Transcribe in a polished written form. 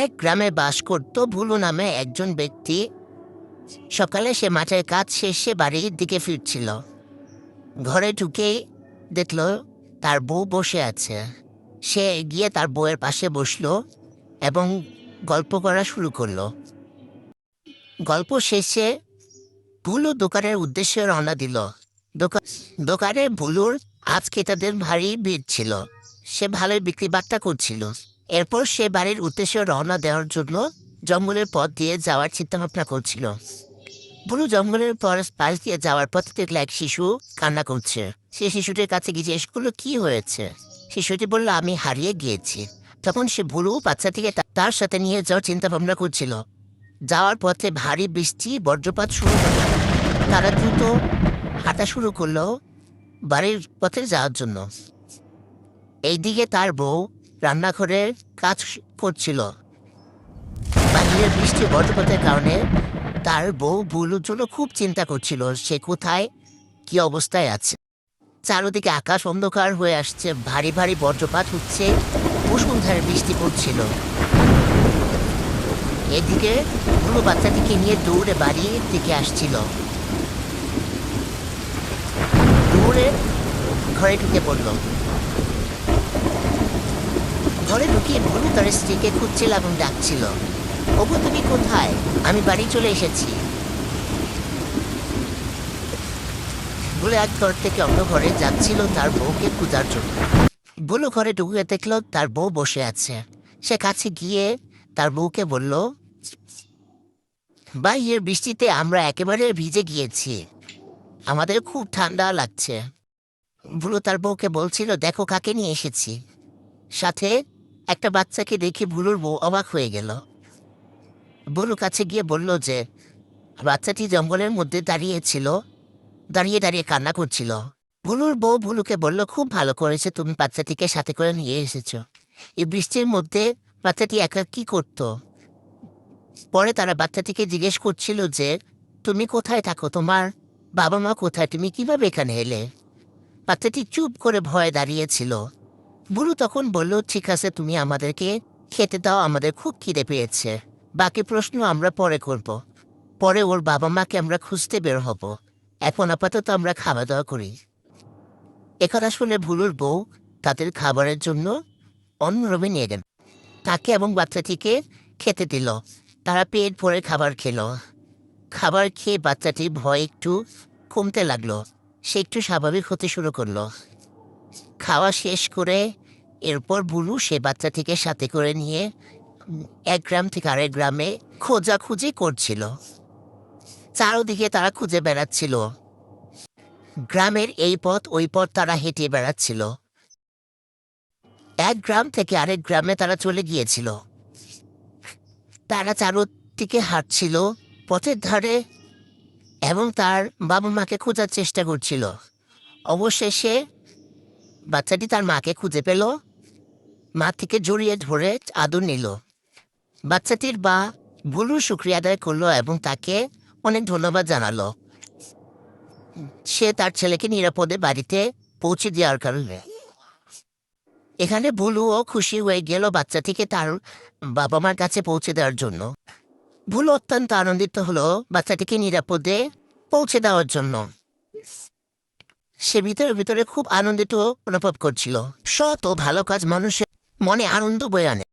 এক গ্রামে বাস করত ভুলু নামে একজন ব্যক্তি। সকালে সে মাঠের কাজ শেষে বাড়ির দিকে ফিরছিল। ঘরে ঢুকেই দেখল তার বউ বসে আছে। সে গিয়ে তার বউয়ের পাশে বসলো এবং গল্প করা শুরু করলো। গল্প শেষে ভুলু দোকানের উদ্দেশ্যে রওনা দিল। দোকানে ভুলুর আজকে তাদের ভারী ভিড় ছিল। সে ভালোই বিক্রি বাট্টা করছিল। এরপর সে বাড়ির উদ্দেশ্যে রওনা দেওয়ার জন্য জঙ্গলের পথ দিয়ে যাওয়ার চিন্তা ভাবনা করছিল। ভুলু জঙ্গলের পাশ দিয়ে যাওয়ার পথে দেখলে এক শিশু কান্না করছে। সে শিশুটির কাছে গিয়ে জিজ্ঞেস করলো কি হয়েছে। শিশুটি বলল, আমি হারিয়ে গিয়েছি। তখন সে ভুলু বাচ্চাটিকে তার সাথে নিয়ে যাওয়ার চিন্তা ভাবনা করছিল। যাওয়ার পথে ভারী বৃষ্টি বজ্রপাত শুরু হলো। তারা দ্রুত হাঁটা শুরু করলো বাড়ির পথে যাওয়ার জন্য। এইদিকে তার বউ রান্নাঘরে কাজ করছিল। বাহিরের বৃষ্টি বজ্রপাতের কারণে তার বউ ভুলুর জন্য খুব চিন্তা করছিল সে কোথায় কি অবস্থায় আছে। চারদিকে আকাশ অন্ধকার হয়ে আসছে, ভারী ভারী বজ্রপাত হচ্ছে, মুষলধারে বৃষ্টি পড়ছিল। এদিকে ভুলু বাচ্চাটিকে নিয়ে দৌড়ে বাড়ির দিকে আসছিল। দৌড়ে ঘরে ঢুকে পড়ল। ঘরে ঢুকিয়ে ভুলু তার স্ত্রীকে খুঁজছিল এবং ডাকছিল, ওগো তুমি কোথায়? আমি বাড়ি চলে এসেছি। বলে এক ঘর থেকে অন্য ঘরে যাচ্ছিল তার বউকে খোঁজার জন্য। বুলু ঘরে ঢুকে দেখল তার বউ বসে আছে। সে কাছে গিয়ে তার বউকে বলল, বাইরের বৃষ্টিতে আমরা একেবারে ভিজে গিয়েছি, আমাদের খুব ঠান্ডা লাগছে। বুলু তার বউকে বলছিল, দেখো কাকে নিয়ে এসেছি। সাথে একটা বাচ্চাকে দেখে বুলুর বউ অবাক হয়ে গেল। বুলু কাছে গিয়ে বলল যে বাচ্চাটি জঙ্গলের মধ্যে দাঁড়িয়েছিল, দাঁড়িয়ে দাঁড়িয়ে কান্না করছিল। ভুলুর বউ ভুলুকে বলল, খুব ভালো করেছে তুমি বাচ্চাটিকে সাথে করে নিয়ে এসেছো। এই বৃষ্টির মধ্যে বাচ্চাটি একা কি করত? পরে তারা বাচ্চাটিকে জিজ্ঞেস করছিল যে তুমি কোথায় থাকো, তোমার বাবা মা কোথায়, তুমি কিভাবে এখানে এলে? বাচ্চাটি চুপ করে ভয়ে দাঁড়িয়েছিল। বুলু তখন বলল, ঠিক আছে তুমি আমাদেরকে খেতে দাও, আমাদের খুব খিদে পেয়েছে, বাকি প্রশ্ন আমরা পরে করব। পরে ওর বাবা মাকে আমরা খুঁজতে বের হব, এখন আপাতত আমরা খাওয়া দাওয়া করি। একথা শুনে ভুলুর বউ তাদের খাবারের জন্য অন্য রুমে নিয়ে গেল। তাকে এবং বাচ্চাটিকে খেতে দিল। তারা পেট ভরে খাবার খেলো। খাবার খেয়ে বাচ্চাটি ভয় একটু কমতে লাগলো। সে একটু স্বাভাবিক হতে শুরু করলো। খাওয়া শেষ করে এরপর ভুলু সে বাচ্চাটিকে সাথে করে নিয়ে এক গ্রাম থেকে আরেক গ্রামে খোঁজাখুঁজি করছিল। চারদিকে তারা খুঁজে বেড়াচ্ছিল। গ্রামের এই পথ ওই পথ তারা হেঁটে বেড়াচ্ছিল। এক গ্রাম থেকে আরেক গ্রামে তারা চলে গিয়েছিল। তারা চারদিকে হাঁটছিল পথের ধারে এবং তার বাবা মাকে খোঁজার চেষ্টা করছিল। অবশেষে বাচ্চাটি তার মাকে খুঁজে পেল, মা থেকে জড়িয়ে ধরে আদর নিল। বাচ্চাটির বা ভুলু শুক্রিয়া আদায় করলো এবং তাকে অনেক ধন্যবাদ জানালো। সে তার ছেলেকে নিরাপদে বাড়িতে পৌঁছে দেওয়ার কারণে। এখানে ভুলুও খুশি হয়ে গেল বাচ্চাটিকে তার বাবা মার কাছে পৌঁছে দেওয়ার জন্য। ভুলু অত্যন্ত আনন্দিত হলো বাচ্চাটিকে নিরাপদে পৌঁছে দেওয়ার জন্য। সে ভিতরে ভিতরে খুব আনন্দিত অনুভব করছিল। সৎ ও ভালো কাজ মানুষের মনে আনন্দ বয়ে আনে।